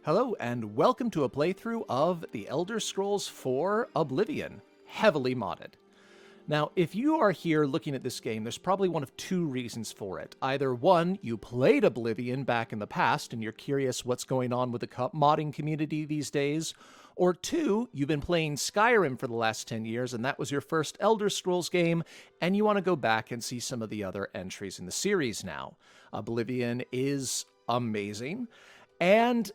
Hello and welcome to a playthrough of The Elder Scrolls IV Oblivion, heavily modded. Now, if you are here looking at this game, there's probably one of two reasons for it. Either one, you played Oblivion back in the past and you're curious what's going on with the modding community these days, or two, you've been playing Skyrim for the last 10 years and that was your first Elder Scrolls game and you want to go back and see some of the other entries in the series now. Oblivion is amazing, and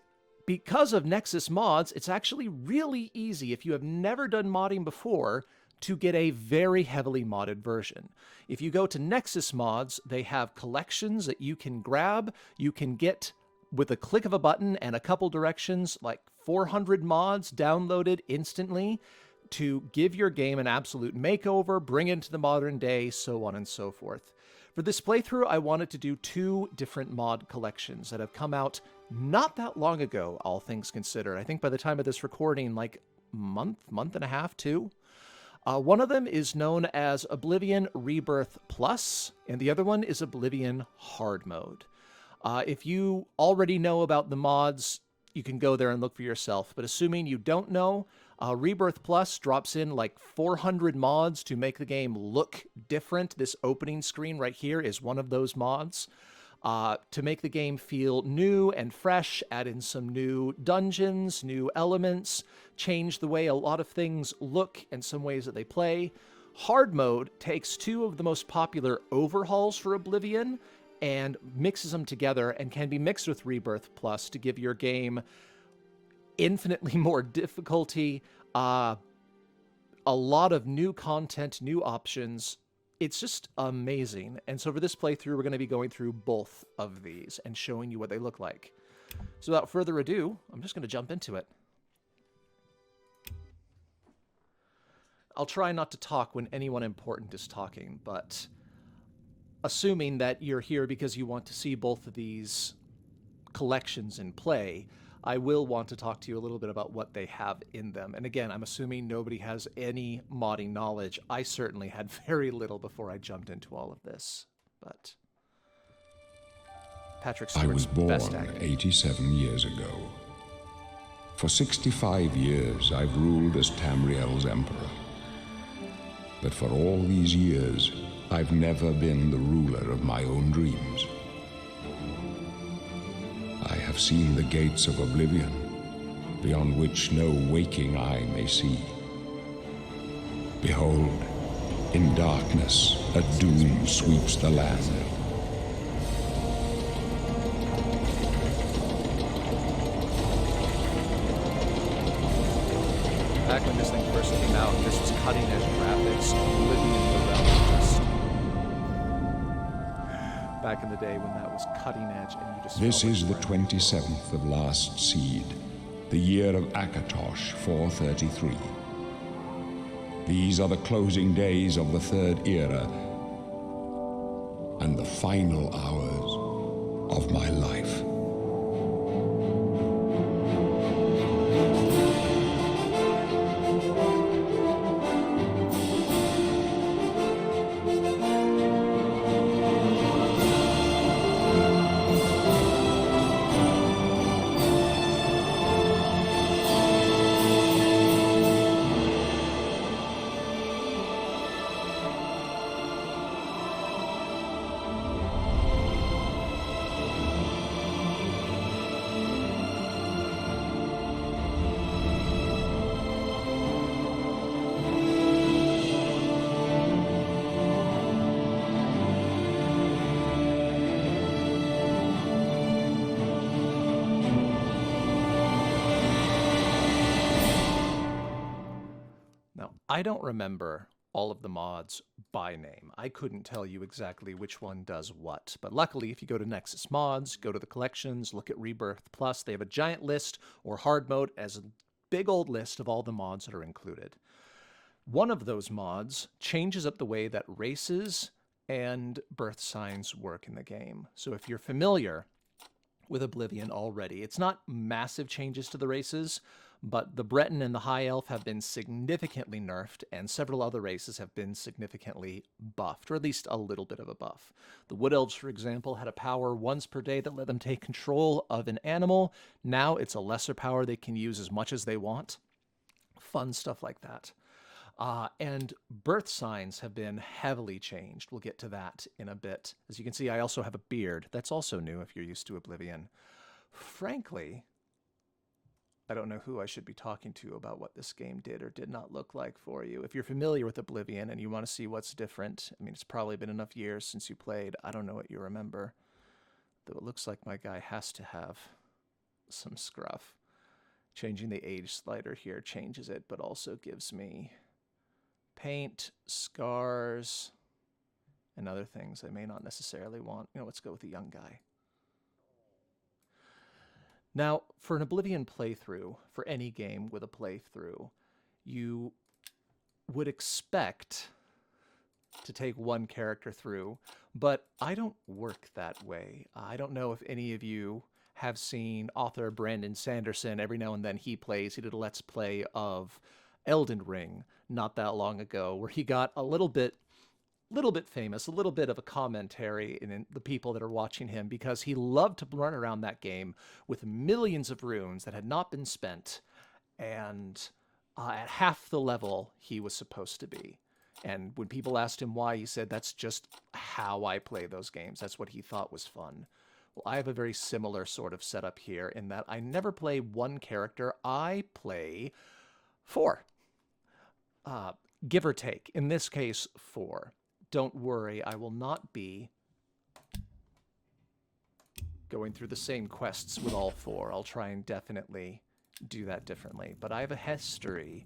because of Nexus mods, it's actually really easy if you have never done modding before to get a very heavily modded version. If you go to Nexus mods, they have collections that you can grab. You can get, with a click of a button and a couple directions, like 400 mods downloaded instantly to give your game an absolute makeover, bring it into the modern day, so on and so forth. For this playthrough, I wanted to do two different mod collections that have come out not that long ago, all things considered. I think by the time of this recording, like month and a half, two. One of them is known as Oblivion Rebirth Plus, and the other one is Oblivion Hardmode. If you already know about the mods, you can go there and look for yourself. But assuming you don't know, Rebirth Plus drops in like 400 mods to make the game look different. This opening screen right here is one of those mods. To make the game feel new and fresh, add in some new dungeons, new elements, change the way a lot of things look and some ways that they play. Hard mode takes two of the most popular overhauls for Oblivion and mixes them together and can be mixed with Rebirth Plus to give your game infinitely more difficulty, a lot of new content, new options. It's just amazing. And so for this playthrough, we're going to be going through both of these and showing you what they look like. So without further ado, I'm just going to jump into it. I'll try not to talk when anyone important is talking, but assuming that you're here because you want to see both of these collections in play, I will want to talk to you a little bit about what they have in them. And again, I'm assuming nobody has any modding knowledge. I certainly had very little before I jumped into all of this. But Patrick Stewart's I was born best acting. 87 years ago. For 65 years, I've ruled as Tamriel's emperor. But for all these years, I've never been the ruler of my own dreams. I have seen the gates of Oblivion, beyond which no waking eye may see. Behold, in darkness, a doom sweeps the land. Back when this thing first came out, this was cutting-edge graphics. Oblivion was back in the day when that was cutting-edge, and you just This is the 27th of Last Seed, the year of Akatosh 433. These are the closing days of the Third Era and the final hours of my life. I don't remember all of the mods by name. I couldn't tell you exactly which one does what, but luckily if you go to Nexus mods, go to the collections, look at Rebirth Plus, they have a giant list, or hard mode as a big old list of all the mods that are included. One of those mods changes up the way that races and birth signs work in the game. So if you're familiar with Oblivion already, it's not massive changes to the races, But the Breton and the High Elf have been significantly nerfed, and several other races have been significantly buffed, or at least a little bit of a buff. The Wood Elves, for example, had a power once per day that let them take control of an animal. Now it's a lesser power they can use as much as they want. Fun stuff like that. And birth signs have been heavily changed. We'll get to that in a bit. As you can see, I also have a beard. That's also new if you're used to Oblivion. Frankly, I don't know who I should be talking to about what this game did or did not look like for you. If you're familiar with Oblivion and you want to see what's different, I mean, it's probably been enough years since you played. I don't know what you remember. Though it looks like my guy has to have some scruff. Changing the age slider here changes it, but also gives me paint, scars, and other things I may not necessarily want. You know, let's go with the young guy. Now, for an Oblivion playthrough, for any game with a playthrough, you would expect to take one character through, but I don't work that way. I don't know if any of you have seen author Brandon Sanderson. Every now and then he did a Let's Play of Elden Ring not that long ago, where he got a little bit famous, a little bit of a commentary in the people that are watching him, because he loved to run around that game with millions of runes that had not been spent, and at half the level he was supposed to be. And when people asked him why, he said, that's just how I play those games. That's what he thought was fun. Well, I have a very similar sort of setup here in that I never play one character. I play 4. Give or take. In this case, 4. Don't worry, I will not be going through the same quests with all 4. I'll try and definitely do that differently. But I have a history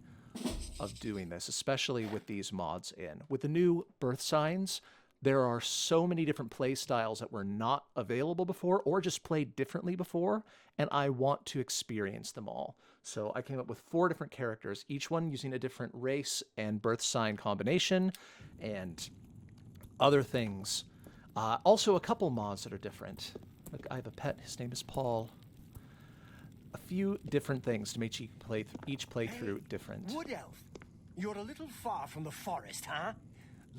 of doing this, especially with these mods in. With the new birth signs, there are so many different play styles that were not available before or just played differently before, and I want to experience them all. So I came up with 4 different characters, each one using a different race and birth sign combination, and other things. Also, a couple mods that are different. Like, I have a pet. His name is Paul. A few different things to make each playthrough different. Wood Elf, you're a little far from the forest, huh?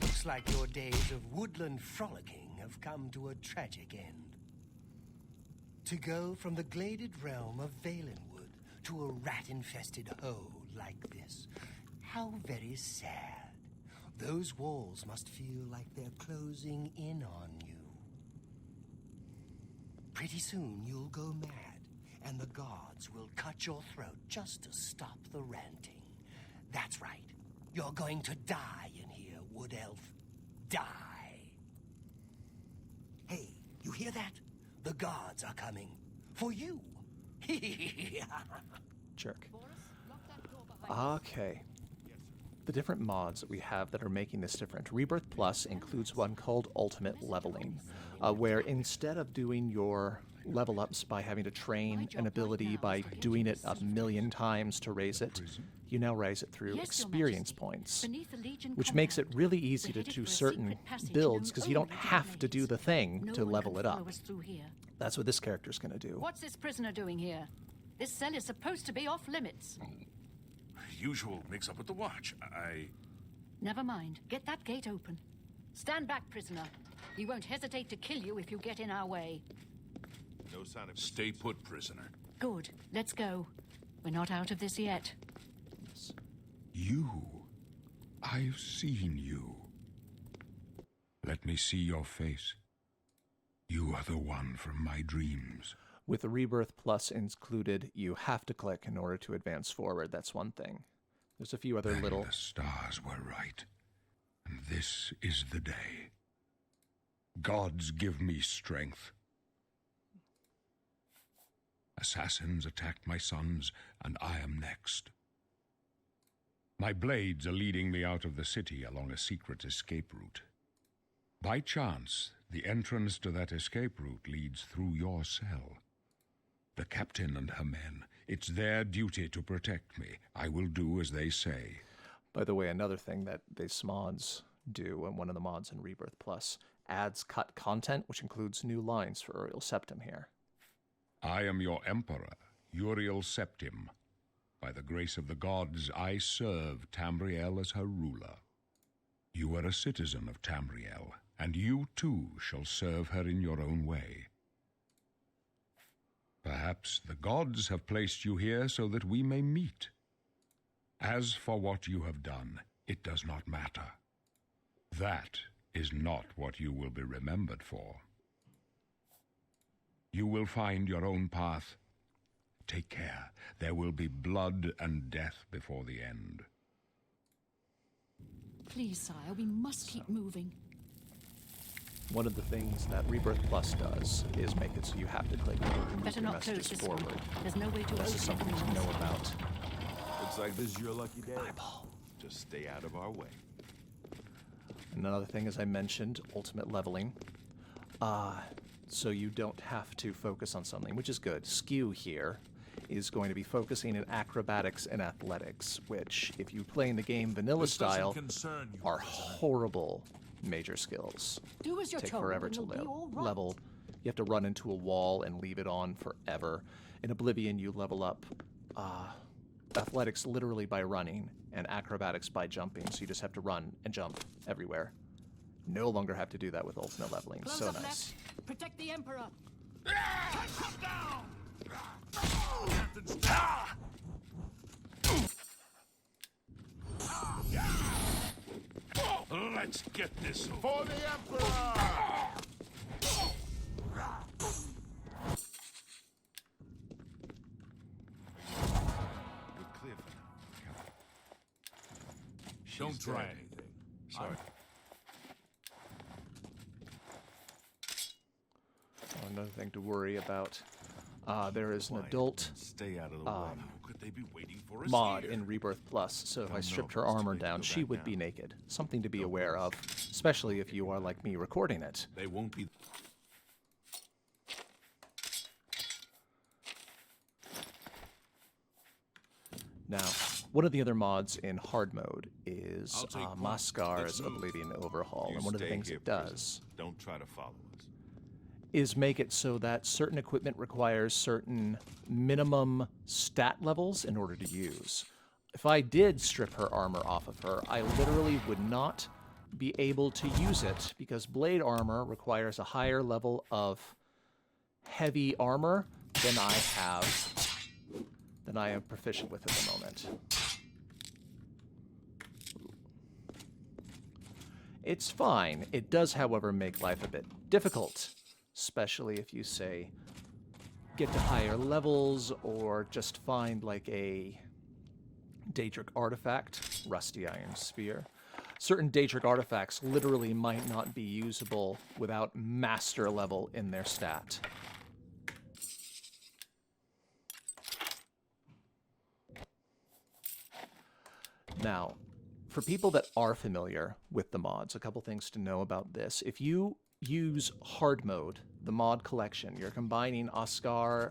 Looks like your days of woodland frolicking have come to a tragic end. To go from the gladed realm of Valenwood to a rat-infested hole like this. How very sad. Those walls must feel like they're closing in on you. Pretty soon you'll go mad, and the guards will cut your throat just to stop the ranting. That's right. You're going to die in here, Wood Elf. Die. Hey, you hear that? The guards are coming. For you. Jerk. Okay. The different mods that we have that are making this different. Rebirth Plus includes one called Ultimate Leveling, where instead of doing your level ups by having to train an ability by doing it a million times to raise it, you now raise it through experience points, which makes it really easy to do certain builds because you don't have to do the thing to level it up. That's what this character's going to do. What's this prisoner doing here? This cell is supposed to be off limits. Usual mix-up with the watch. Never mind. Get that gate open. Stand back, prisoner. We won't hesitate to kill you if you get in our way. No sign of... Stay put, prisoner. Good. Let's go. We're not out of this yet. You. I've seen you. Let me see your face. You are the one from my dreams. With the Rebirth Plus included, you have to click in order to advance forward. That's one thing. There's a few other Then little... the stars were right. And this is the day. Gods give me strength. Assassins attacked my sons, and I am next. My blades are leading me out of the city along a secret escape route. By chance, the entrance to that escape route leads through your cell. The captain and her men, it's their duty to protect me. I will do as they say. By the way, another thing that these mods do, and one of the mods in Rebirth Plus, adds cut content, which includes new lines for Uriel Septim here. I am your emperor, Uriel Septim. By the grace of the gods, I serve Tamriel as her ruler. You are a citizen of Tamriel, and you too shall serve her in your own way. Perhaps the gods have placed you here so that we may meet. As for what you have done, it does not matter. That is not what you will be remembered for. You will find your own path. Take care. There will be blood and death before the end. Please, sire, we must keep moving. One of the things that Rebirth Plus does is make it so you have to click in order to move Better your not close messages this one. forward. There's no way to This is open something to know about. Looks like this is your lucky day. Just stay out of our way. Another thing, as I mentioned, ultimate leveling. So you don't have to focus on something, which is good. Skew here is going to be focusing in acrobatics and athletics, which, if you play in the game vanilla This doesn't style, concern you, are does it? horrible major skills. Do as you're Take told, forever and to you'll be all right. level. You have to run into a wall and leave it on forever. In Oblivion, you level up athletics literally by running and acrobatics by jumping, so you just have to run and jump everywhere. No longer have to do that with ultimate leveling. Close So up nice. left. Protect the Emperor. Let's get this for the Emperor! We're clear for now. Don't try anything. Sorry. Another thing to worry about. There is an Quiet. adult Stay out of the way. How could they be waiting for us mod here? in Rebirth Plus, so if I Don't stripped know her if it's too armor late to down, go she back would now. be naked. Something to be aware of, especially if you are like me recording it. They won't be. Now, one of the other mods in Hardmode is I'll take point. Mascar's Let's move. Oblivion Overhaul, You and one of the stay things here, it does prisoner. Don't try to follow us. is make it so that certain equipment requires certain minimum stat levels in order to use. If I did strip her armor off of her, I literally would not be able to use it because blade armor requires a higher level of heavy armor than I am proficient with at the moment. It's fine. It does, however, make life a bit difficult, especially if you, say, get to higher levels or just find like a Daedric artifact, Rusty Iron Spear. Certain Daedric artifacts literally might not be usable without master level in their stat. Now, for people that are familiar with the mods, a couple things to know about this. If you use Hardmode, the mod collection, you're combining Oscuro's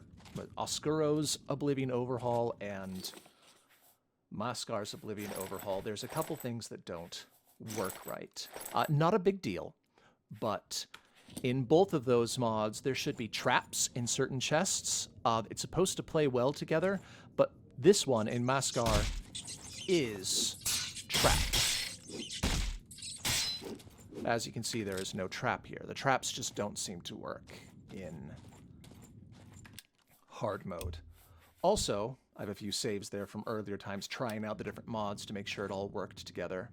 Oblivion Overhaul and Mascar's Oblivion Overhaul. There's a couple things that don't work right. Not a big deal, but in both of those mods, there should be traps in certain chests. It's supposed to play well together, but this one in Mascar is trapped. As you can see, there is no trap here. The traps just don't seem to work in hard mode. Also, I have a few saves there from earlier times trying out the different mods to make sure it all worked together.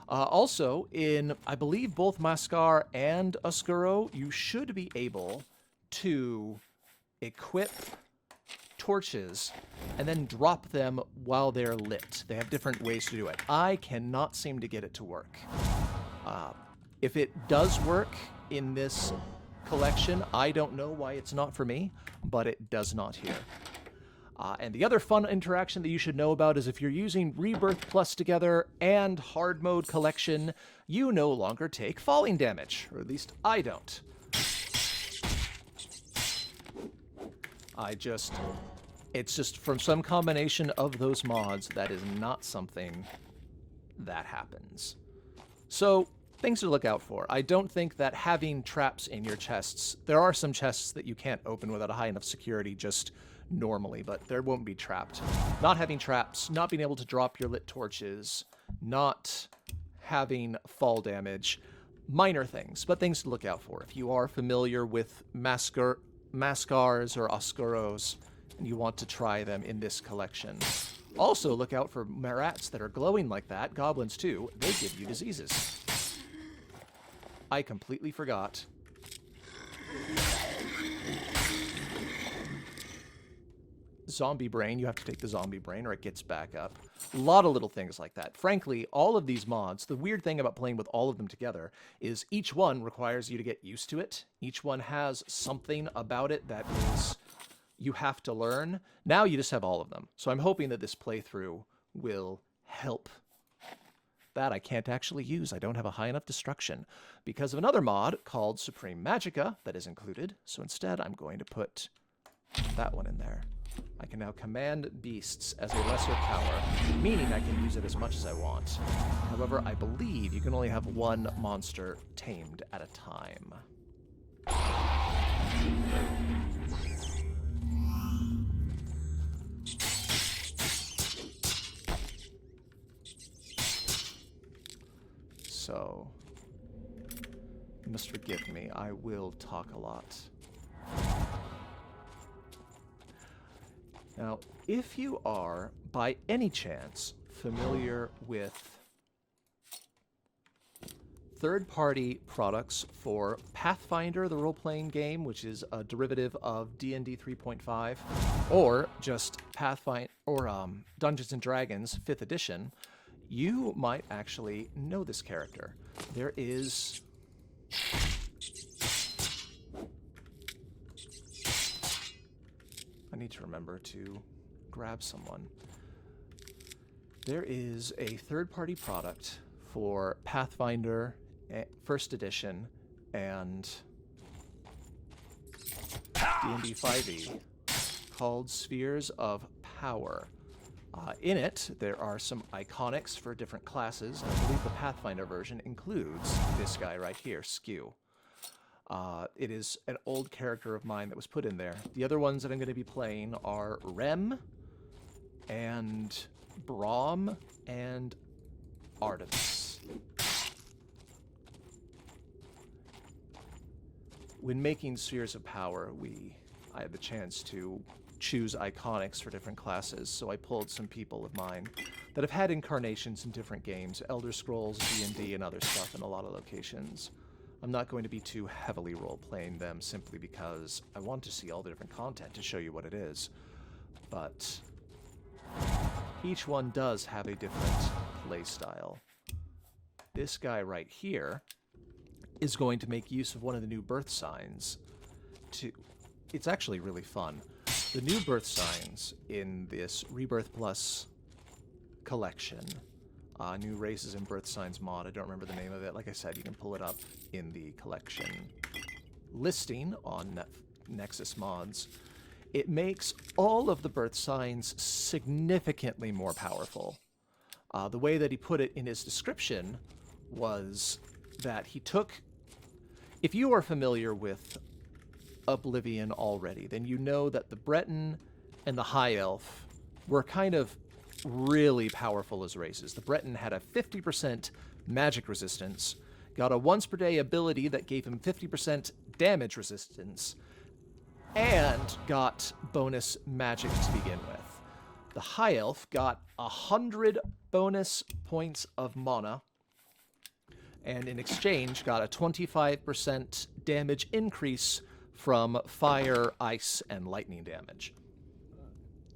Also, in, I believe, both Mascar and Oscuro, you should be able to equip torches and then drop them while they're lit. They have different ways to do it. I cannot seem to get it to work. If it does work in this collection, I don't know why it's not for me, but it does not here. And the other fun interaction that you should know about is if you're using Rebirth Plus together and Hard Mode Collection, you no longer take falling damage, or at least I don't. It's just from some combination of those mods, that is not something that happens. So, things to look out for. I don't think that having traps in your chests, there are some chests that you can't open without a high enough security just normally, but there won't be trapped. Not having traps, not being able to drop your lit torches, not having fall damage, minor things, but things to look out for. If you are familiar with Mascars or Oscuros, and you want to try them in this collection. Also, look out for Marats that are glowing like that, goblins too. They give you diseases. I completely forgot. Zombie brain, you have to take the zombie brain or it gets back up. A lot of little things like that. Frankly, all of these mods, the weird thing about playing with all of them together is each one requires you to get used to it. Each one has something about it that is you have to learn. Now you just have all of them. So I'm hoping that this playthrough will help. That I can't actually use. I don't have a high enough destruction because of another mod called Supreme Magicka that is included. So instead, I'm going to put that one in there. I can now command beasts as a lesser power, meaning I can use it as much as I want. However, I believe you can only have one monster tamed at a time. So, you must forgive me. I will talk a lot. Now, if you are, by any chance, familiar with third-party products for Pathfinder, the role-playing game, which is a derivative of D&D 3.5, or just Pathfinder or Dungeons & Dragons 5th edition, you might actually know this character. There is... I need to remember to grab someone. There is a third-party product for Pathfinder 1st edition and D&D 5e called Spheres of Power. In it, there are some iconics for different classes. I believe the Pathfinder version includes this guy right here, Skew. It is an old character of mine that was put in there. The other ones that I'm going to be playing are Rem, and Braum, and Artemis. When making Spheres of Power, I had the chance to choose iconics for different classes, so I pulled some people of mine that have had incarnations in different games, Elder Scrolls, D&D, and other stuff in a lot of locations. I'm not going to be too heavily role-playing them simply because I want to see all the different content to show you what it is. But each one does have a different playstyle. This guy right here is going to make use of one of the new birth signs to... It's actually really fun. The new birth signs in this Rebirth Plus collection, new races and birth signs mod, I don't remember the name of it. Like I said, you can pull it up in the collection listing on Nexus Mods. It makes all of the birth signs significantly more powerful. The way that he put it in his description was that he took... If you are familiar with Oblivion already, then you know that the Breton and the High Elf were kind of really powerful as races. The Breton had a 50% magic resistance, got a once per day ability that gave him 50% damage resistance, and got bonus magic to begin with. The High Elf got 100 bonus points of mana, and in exchange got a 25% damage increase from fire, ice, and lightning damage.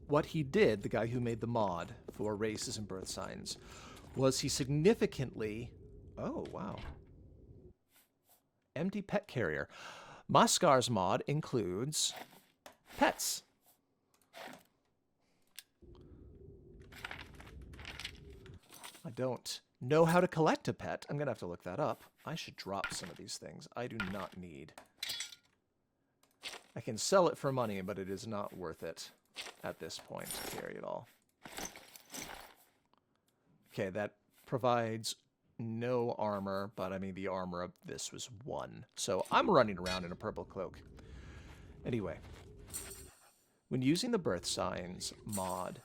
What he did, the guy who made the mod for races and birth signs, was he significantly... Oh, wow. Empty pet carrier. Mascar's mod includes pets. I don't know how to collect a pet. I'm going to have to look that up. I should drop some of these things. I do not need... I can sell it for money, but it is not worth it at this point to carry it all. Okay, that provides no armor, but I mean the armor of this was 1. So I'm running around in a purple cloak. Anyway, When using the Birth Signs mod,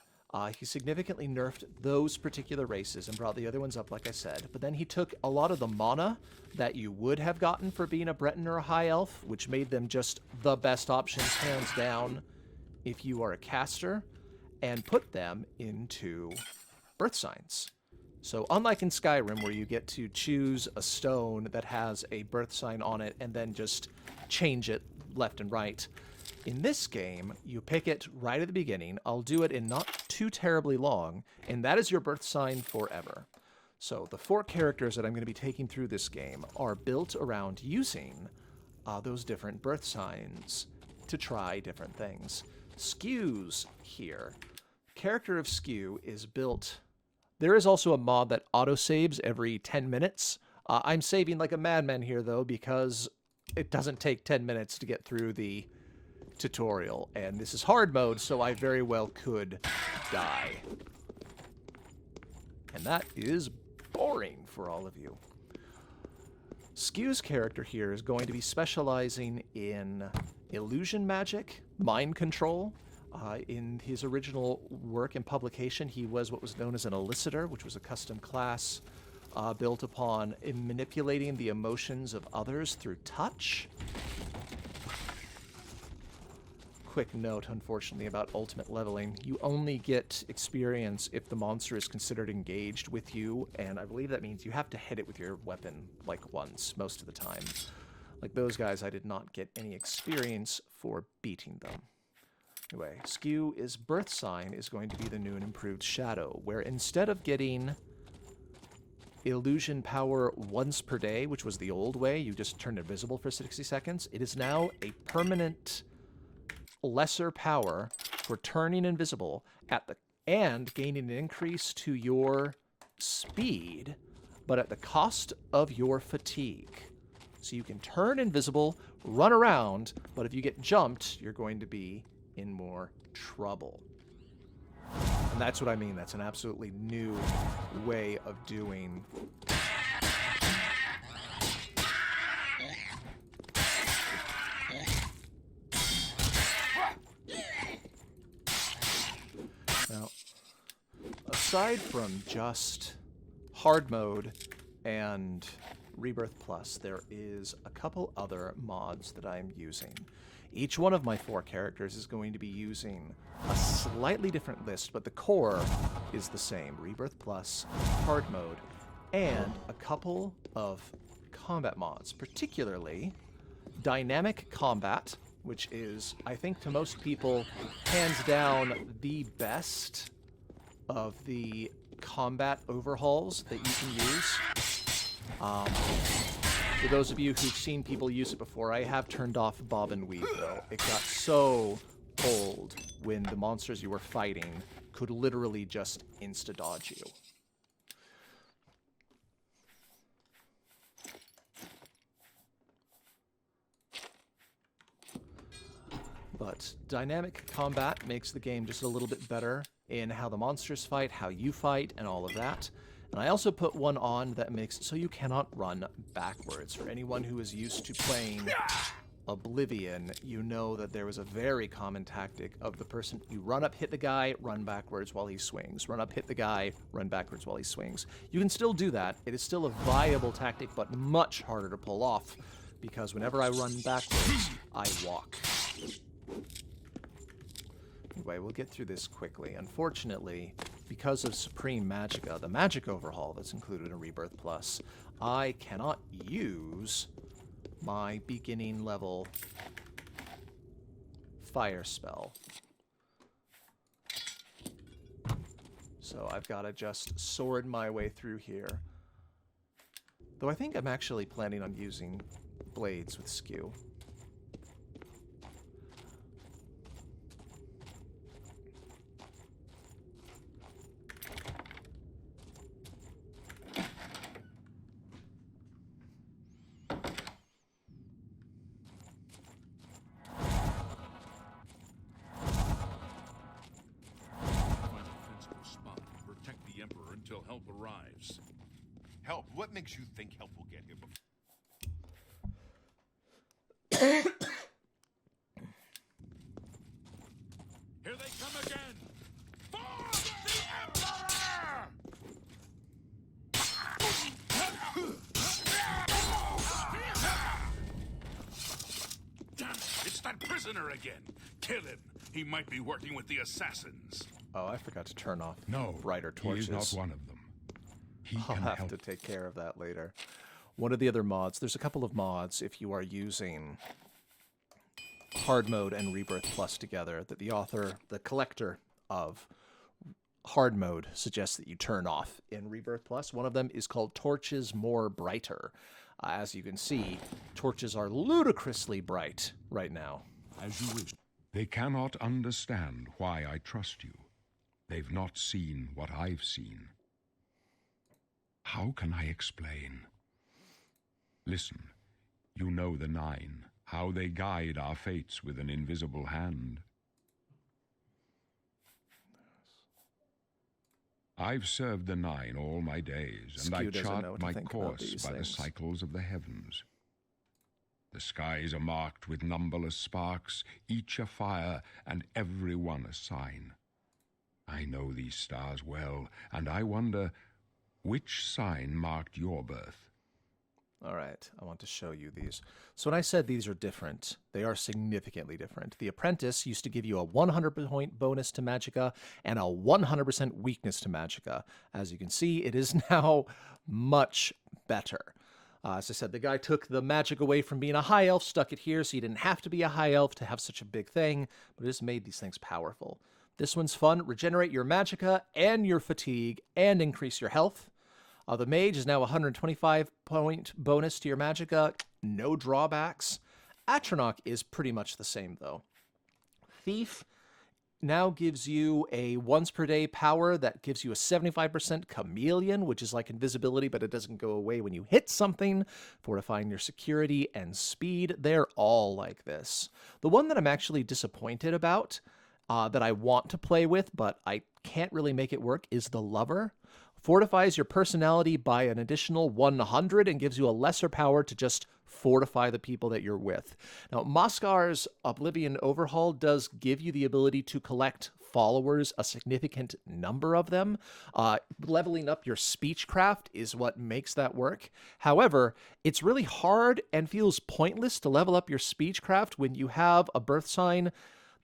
he significantly nerfed those particular races and brought the other ones up, like I said. But then he took a lot of the mana that you would have gotten for being a Breton or a High Elf, which made them just the best options, hands down, if you are a caster, and put them into Birth Signs. So unlike in Skyrim, where you get to choose a stone that has a birth sign on it and then just change it left and right, in this game, you pick it right at the beginning. I'll do it in not too terribly long, and that is your birth sign forever. So the 4 characters that I'm going to be taking through this game are built around using those different birth signs to try different things. Skews here. Character of Skew is built... There is also a mod that autosaves every 10 minutes. I'm saving like a madman here, though, because it doesn't take 10 minutes to get through the tutorial. And this is hard mode, so I very well could die. And that is boring for all of you. Skew's character here is going to be specializing in illusion magic, mind control. In his original work and publication, he was what was known as an elicitor, which was a custom class built upon manipulating the emotions of others through touch. Quick note, unfortunately, about ultimate leveling. You only get experience if the monster is considered engaged with you, and I believe that means you have to hit it with your weapon, like, once, most of the time. Like those guys, I did not get any experience for beating them. Anyway, Skew is birth sign is going to be the new and improved Shadow, where instead of getting illusion power once per day, which was the old way, you just turned invisible for 60 seconds, it is now a permanent lesser power for turning invisible and gaining an increase to your speed, but at the cost of your fatigue. So you can turn invisible, run around, but if you get jumped, you're going to be in more trouble. And that's what I mean. That's an absolutely new way of doing. Now, aside from just hard mode and Rebirth Plus, there is a couple other mods that I'm using. Each one of my 4 characters is going to be using a slightly different list, but the core is the same. Rebirth Plus, hard mode, and a couple of combat mods, particularly dynamic combat, which is, I think to most people, hands down the best of the combat overhauls that you can use. For those of you who've seen people use it before, I have turned off Bob and Weave, though. It got so old when the monsters you were fighting could literally just insta-dodge you. But dynamic combat makes the game just a little bit better in how the monsters fight, how you fight, and all of that. And I also put one on that makes it so you cannot run backwards. For anyone who is used to playing Oblivion, you know that there was a very common tactic of the person, you run up, hit the guy, run backwards while he swings. Run up, hit the guy, run backwards while he swings. You can still do that. It is still a viable tactic, but much harder to pull off, because whenever I run backwards, I walk. Anyway, we'll get through this quickly. Unfortunately, because of Supreme Magicka, the magic overhaul that's included in Rebirth Plus, I cannot use my beginning level fire spell. So I've got to just sword my way through here. Though I think I'm actually planning on using blades with Skew. Until help arrives. Help? What makes you think help will get here before? Damn it, it's that prisoner again. Kill him. He might be working with the assassins. Oh, I forgot to turn off No, brighter he torches. is not one of them. He I'll can have help. to take care of that later. One of the other mods, there's a couple of mods if you are using Hardmode and Rebirth Plus together that the author, the collector of Hardmode, suggests that you turn off in Rebirth Plus. One of them is called Torches More Brighter. As you can see, torches are ludicrously bright right now. As you wish. They cannot understand why I trust you. They've not seen what I've seen. How can I explain? Listen, you know the Nine, how they guide our fates with an invisible hand. I've served the Nine all my days, and I Skew doesn't know chart what to my think about course these by the things. cycles of the heavens. The skies are marked with numberless sparks, each a fire, and every one a sign. I know these stars well, and I wonder, which sign marked your birth? All right, I want to show you these. So when I said these are different, they are significantly different. The Apprentice used to give you a 100 point bonus to Magicka and a 100% weakness to Magicka. As you can see, it is now much better. As I said, the guy took the magic away from being a high elf, stuck it here, so you didn't have to be a high elf to have such a big thing, but it just made these things powerful. This one's fun. Regenerate your Magicka and your fatigue and increase your health. The Mage is now a 125 point bonus to your Magicka. No drawbacks. Atronach is pretty much the same, though. Thief now gives you a once per day power that gives you a 75% chameleon, which is like invisibility, but it doesn't go away when you hit something, fortifying your security and speed. They're all like this. The one that I'm actually disappointed about, that I want to play with, but I can't really make it work, is the Lover. Fortifies your personality by an additional 100 and gives you a lesser power to just fortify the people that you're with. Now, Moscar's Oblivion overhaul does give you the ability to collect followers, a significant number of them. Leveling up your speechcraft is what makes that work. However, it's really hard and feels pointless to level up your speechcraft when you have a birth sign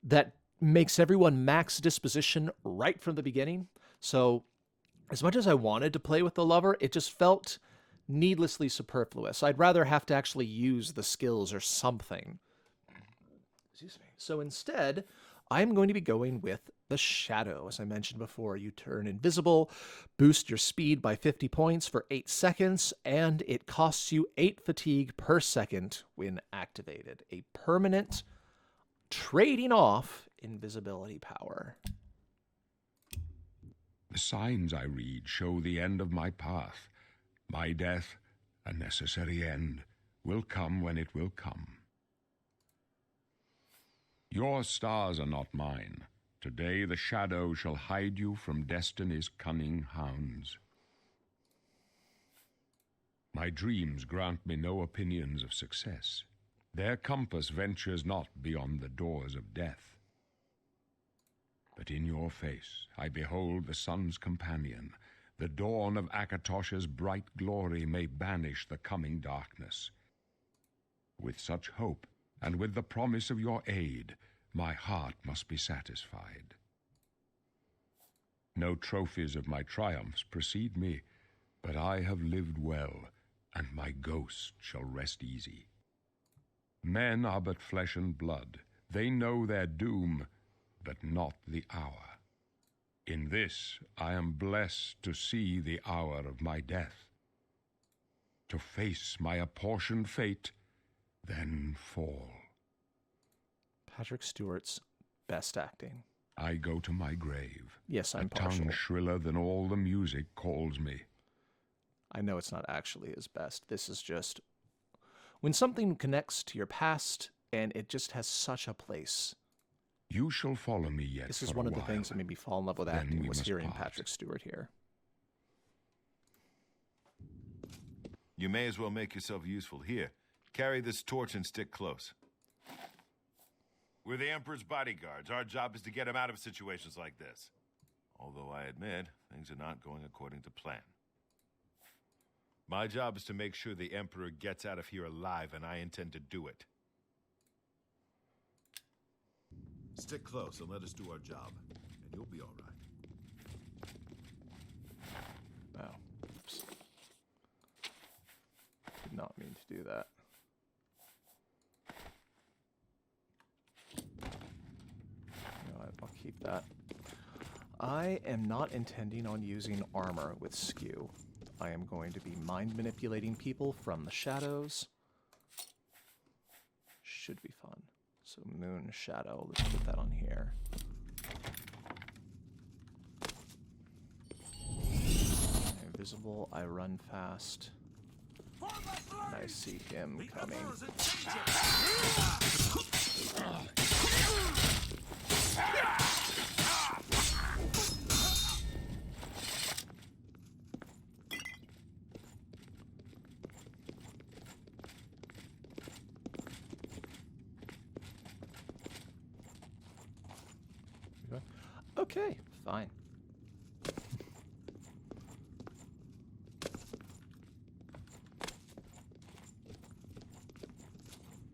that makes everyone max disposition right from the beginning. So as much as I wanted to play with the Lover, it just felt needlessly superfluous. I'd rather have to actually use the skills or something. Excuse me. So instead, I'm going to be going with the Shadow. As I mentioned before, you turn invisible, boost your speed by 50 points for 8 seconds, and it costs you 8 fatigue per second when activated. A permanent trading off invisibility power. The signs I read show the end of my path. My death, a necessary end, will come when it will come. Your stars are not mine. Today the shadow shall hide you from destiny's cunning hounds. My dreams grant me no opinions of success. Their compass ventures not beyond the doors of death. But in your face I behold the sun's companion. The dawn of Akatosh's bright glory may banish the coming darkness. With such hope, and with the promise of your aid, my heart must be satisfied. No trophies of my triumphs precede me, but I have lived well, and my ghost shall rest easy. Men are but flesh and blood. They know their doom, but not the hour. In this I am blessed to see the hour of my death, to face my apportioned fate, then fall. Patrick Stewart's best acting. I go to my grave. Yes, I'm a partial. tongue shriller than all the music calls me. I know it's not actually his best. This is just when something connects to your past and it just has such a place. You shall follow me yet. This is for one a of the while. things that made me fall in love with Then acting we was must hearing part. Patrick Stewart here. You may as well make yourself useful. Here, carry this torch and stick close. We're the Emperor's bodyguards. Our job is to get him out of situations like this. Although I admit, things are not going according to plan. My job is to make sure the Emperor gets out of here alive, and I intend to do it. Stick close and let us do our job, and you'll be all right. Oh, oops. Did not mean to do that. You know what, I'll keep that. I am not intending on using armor with skew. I am going to be mind manipulating people from the shadows. Should be fun. So moon shadow, let's put that on here. Invisible, I run fast. And I see him coming. Okay, fine.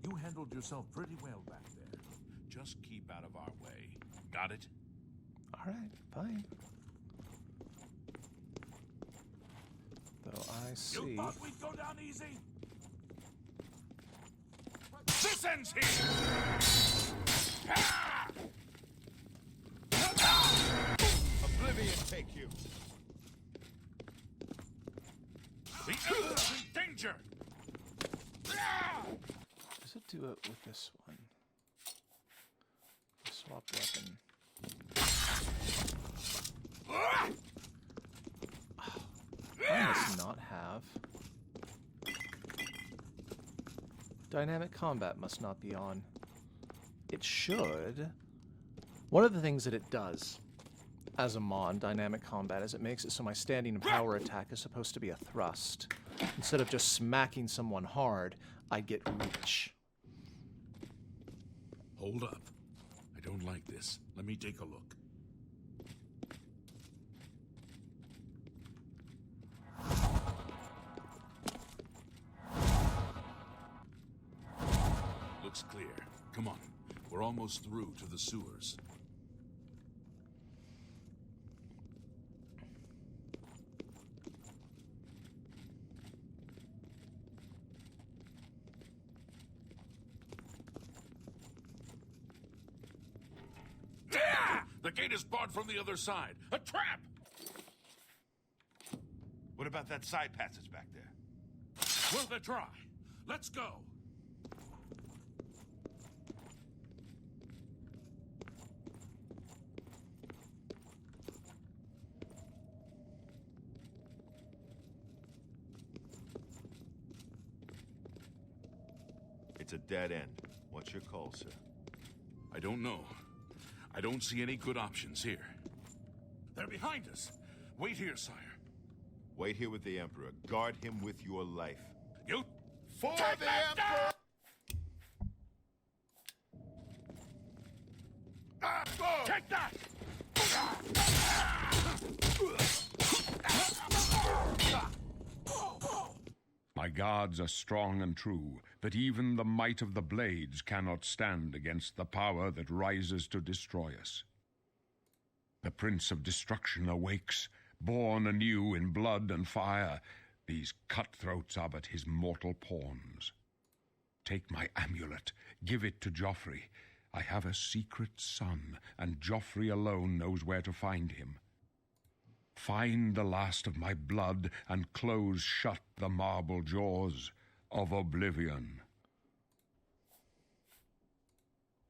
You handled yourself pretty well back there. Just keep out of our way. Got it? All right, fine. Though I see. You thought we'd go down easy? This ends here! Ah! Oblivion take you! The Emperor's in danger! Does it do it with this one? Swap weapon. I must not have. Dynamic combat must not be on. It should. One of the things that it does as a mod, dynamic combat, is it makes it so my standing and power attack is supposed to be a thrust. Instead of just smacking someone hard, I get reach. Hold up. I don't like this. Let me take a look. Looks clear. Come on. We're almost through to the sewers. The gate is barred from the other side. A trap! What about that side passage back there? Worth a try. Let's go. It's a dead end. What's your call, sir? I don't know. I don't see any good options here. They're behind us. Wait here, sire. Wait here with the Emperor. Guard him with your life. You... For the Emperor! Take that! My gods are strong and true, but even the might of the blades cannot stand against the power that rises to destroy us. The Prince of Destruction awakes, born anew in blood and fire. These cutthroats are but his mortal pawns. Take my amulet, give it to Joffrey. I have a secret son, and Joffrey alone knows where to find him. Find the last of my blood and close shut the marble jaws of Oblivion.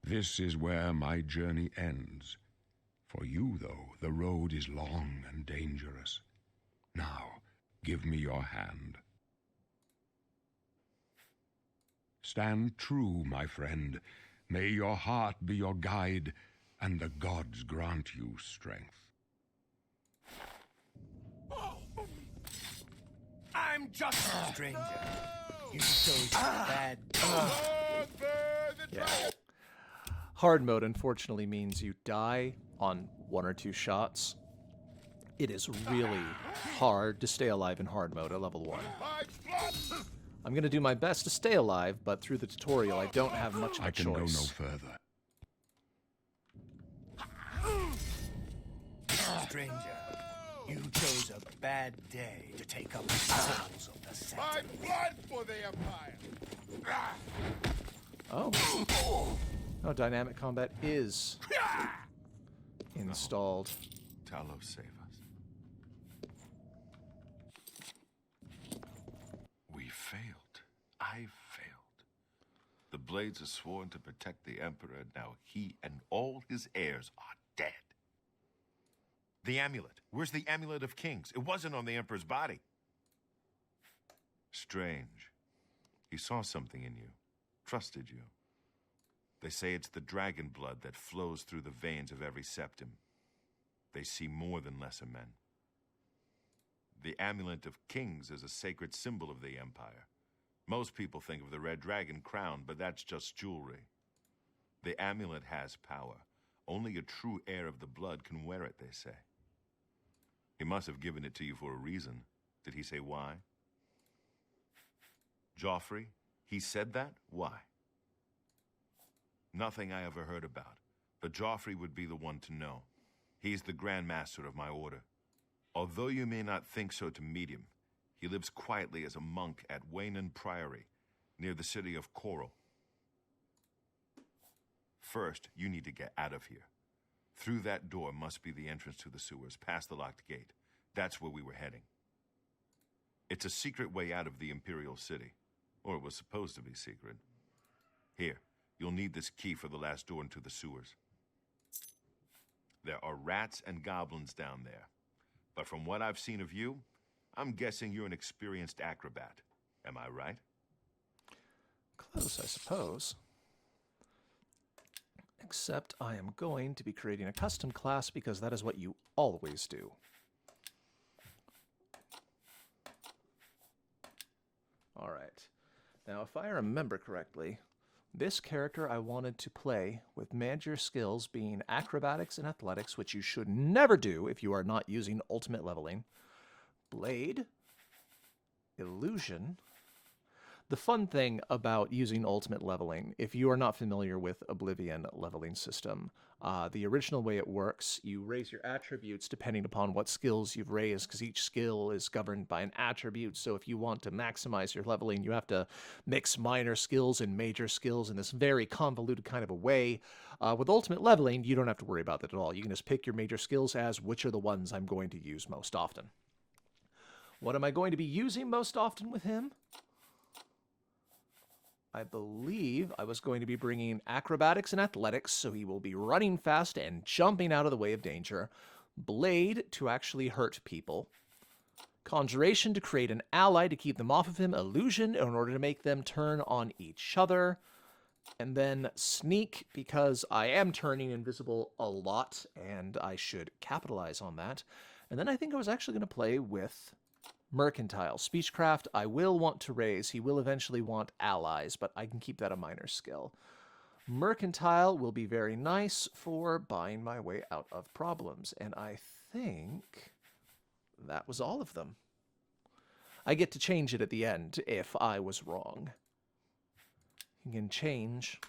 This is where my journey ends. For you, though, the road is long and dangerous. Now, give me your hand. Stand true, my friend. May your heart be your guide, and the gods grant you strength. I'm just a stranger. You chose bad. Yeah. Hard mode, unfortunately, means you die on 1 or 2 shots. It is really hard to stay alive in hard mode at level 1. I'm going to do my best to stay alive, but through the tutorial, I don't have much of a I can go no choice. further. Stranger, you chose a bad day to take up the souls of the Septim. My blood for the Empire! Oh. Oh, dynamic combat is installed. Talos, save us. We failed. I failed. The Blades are sworn to protect the Emperor, and now he and all his heirs are dead. The amulet. Where's the amulet of kings? It wasn't on the Emperor's body. Strange. He saw something in you. Trusted you. They say it's the dragon blood that flows through the veins of every Septim. They see more than lesser men. The amulet of kings is a sacred symbol of the Empire. Most people think of the red dragon crown, but that's just jewelry. The amulet has power. Only a true heir of the blood can wear it, they say. He must have given it to you for a reason. Did he say why? Joffrey, he said that? Why? Nothing I ever heard about, but Joffrey would be the one to know. He's the Grand Master of my order. Although you may not think so to meet him, he lives quietly as a monk at Waynon Priory, near the city of Coral. First, you need to get out of here. Through that door must be the entrance to the sewers, past the locked gate. That's where we were heading. It's a secret way out of the Imperial City. Or it was supposed to be secret. Here, you'll need this key for the last door into the sewers. There are rats and goblins down there. But from what I've seen of you, I'm guessing you're an experienced acrobat. Am I right? Close, I suppose. Except I am going to be creating a custom class because that is what you always do. Alright. Now, if I remember correctly, this character I wanted to play with major skills being acrobatics and athletics, which you should never do if you are not using ultimate leveling, blade, illusion. The fun thing about using ultimate leveling, if you are not familiar with Oblivion leveling system, the original way it works, you raise your attributes depending upon what skills you've raised, because each skill is governed by an attribute. So if you want to maximize your leveling, you have to mix minor skills and major skills in this very convoluted kind of a way. With ultimate leveling, you don't have to worry about that at all. You can just pick your major skills as which are the ones I'm going to use most often. What am I going to be using most often with him? I believe I was going to be bringing acrobatics and athletics, so he will be running fast and jumping out of the way of danger. Blade, to actually hurt people. Conjuration, to create an ally to keep them off of him. Illusion, in order to make them turn on each other. And then Sneak, because I am turning invisible a lot, and I should capitalize on that. And then I think I was actually going to play with Mercantile. Speechcraft, I will want to raise. He will eventually want allies, but I can keep that a minor skill. Mercantile will be very nice for buying my way out of problems. And I think that was all of them. I get to change it at the end if I was wrong. You can change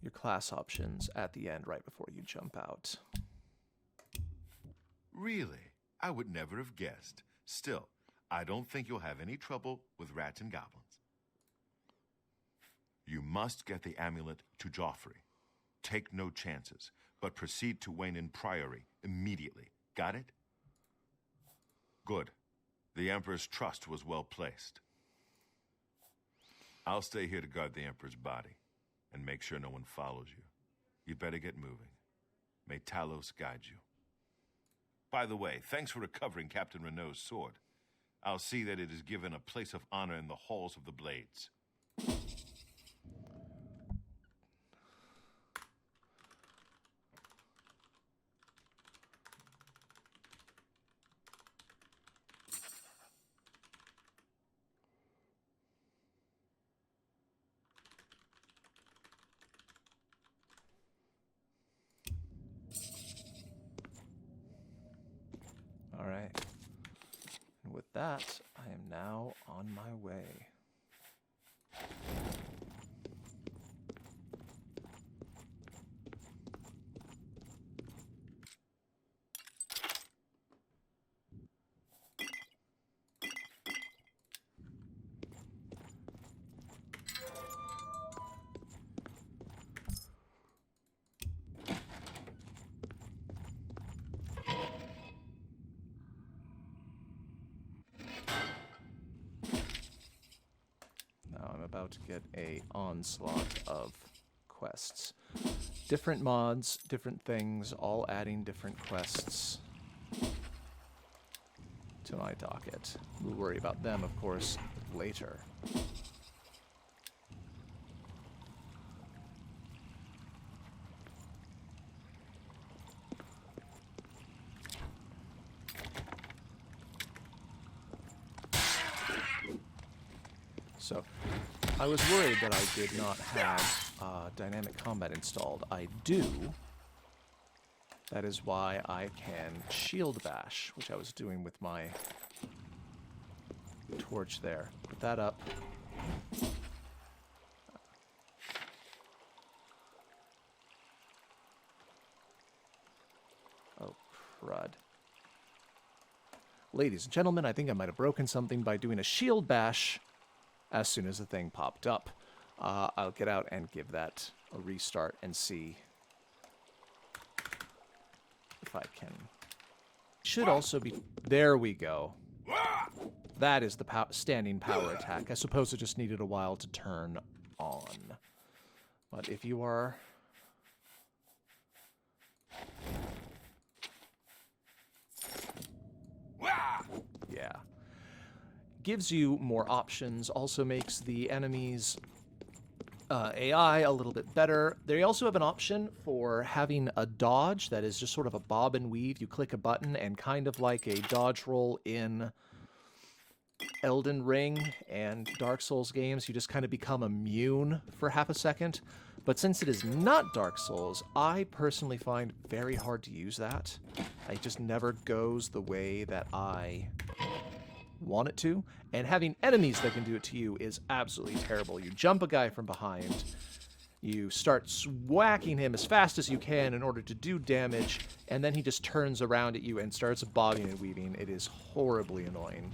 your class options at the end right before you jump out. Really? I would never have guessed. Still, I don't think you'll have any trouble with rats and goblins. You must get the amulet to Joffrey. Take no chances, but proceed to Waynon Priory immediately. Got it? Good. The Emperor's trust was well placed. I'll stay here to guard the Emperor's body and make sure no one follows you. You'd better get moving. May Talos guide you. By the way, thanks for recovering Captain Renault's sword. I'll see that it is given a place of honor in the halls of the Blades. All right. And with that, I am now on my way. About to get a onslaught of quests. Different mods, different things, all adding different quests to my docket. We'll worry about them, of course, later. So, I was worried that I did not have dynamic combat installed. I do. That is why I can shield bash, which I was doing with my torch there. Put that up. Oh, crud. Ladies and gentlemen, I think I might have broken something by doing a shield bash as soon as the thing popped up. I'll get out and give that a restart and see if I can. Should also be... There we go. That is the standing power attack. I suppose it just needed a while to turn on. But if you are... Yeah. Gives you more options, also makes the enemies' AI a little bit better. They also have an option for having a dodge that is just sort of a bob and weave. You click a button and kind of like a dodge roll in Elden Ring and Dark Souls games, you just kind of become immune for half a second. But since it is not Dark Souls, I personally find it very hard to use that. It just never goes the way that I want it to, and having enemies that can do it to you is absolutely terrible. You jump a guy from behind, you start whacking him as fast as you can in order to do damage, and then he just turns around at you and starts bobbing and weaving. It is horribly annoying.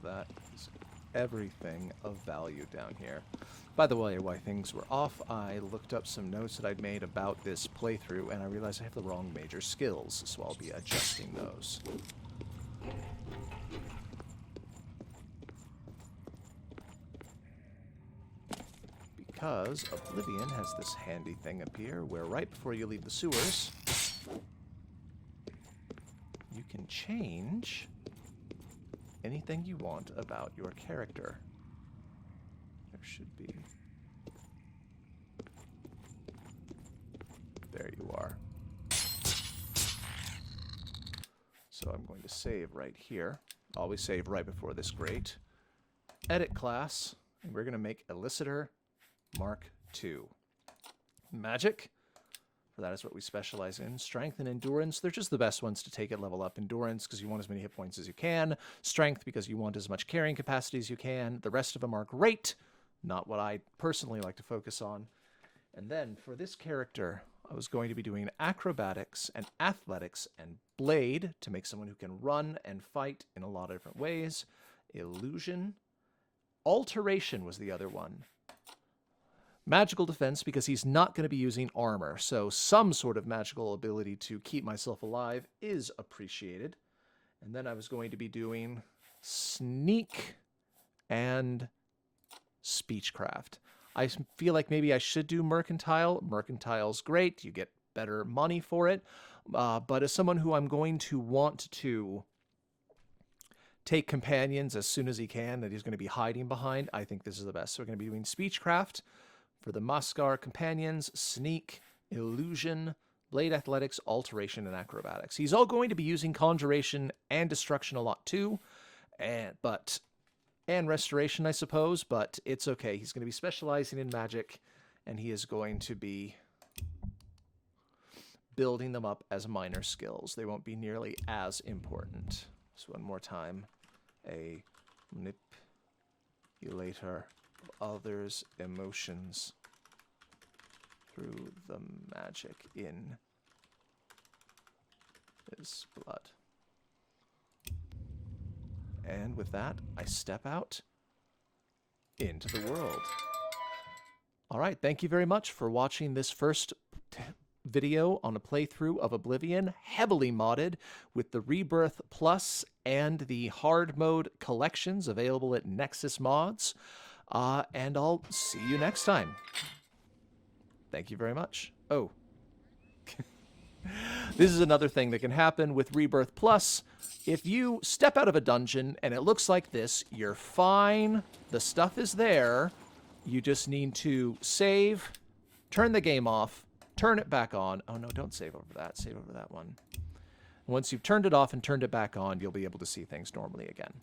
That is everything of value down here. By the way, while things were off, I looked up some notes that I'd made about this playthrough, and I realized I have the wrong major skills, so I'll be adjusting those. Because Oblivion has this handy thing up here, where right before you leave the sewers, you can change anything you want about your character. There should be... There you are. So I'm going to save right here. Always save right before this grate. Edit class, and we're going to make Elicitor Mark II. Magic. For that is what we specialize in. Strength and endurance, they're just the best ones to take at level up. Endurance, because you want as many hit points as you can. Strength, because you want as much carrying capacity as you can. The rest of them are great. Not what I personally like to focus on. And then, for this character, I was going to be doing acrobatics and athletics and blade to make someone who can run and fight in a lot of different ways. Illusion. Alteration was the other one. Magical defense, because he's not going to be using armor, so some sort of magical ability to keep myself alive is appreciated. And then I was going to be doing sneak and Speechcraft. I feel like maybe I should do Mercantile. Mercantile's great. You get better money for it. But as someone who I'm going to want to take companions as soon as he can, that he's going to be hiding behind, I think this is the best. So we're going to be doing Speechcraft for the Muskar companions, Sneak, Illusion, Blade Athletics, Alteration, and Acrobatics. He's all going to be using Conjuration and Destruction a lot too, and Restoration, I suppose, but it's okay. He's going to be specializing in magic, and he is going to be building them up as minor skills. They won't be nearly as important. So one more time. A manipulator of others' emotions through the magic in his blood. And with that, I step out into the world. All right, thank you very much for watching this first video on a playthrough of Oblivion, heavily modded with the Rebirth Plus and the Hardmode collections available at Nexus Mods. And I'll see you next time. Thank you very much. Oh. This is another thing that can happen with Rebirth Plus. If you step out of a dungeon and it looks like this, you're fine. The stuff is there. You just need to save, turn the game off, turn it back on. Oh no, don't save over that. Save over that one. Once you've turned it off and turned it back on, you'll be able to see things normally again.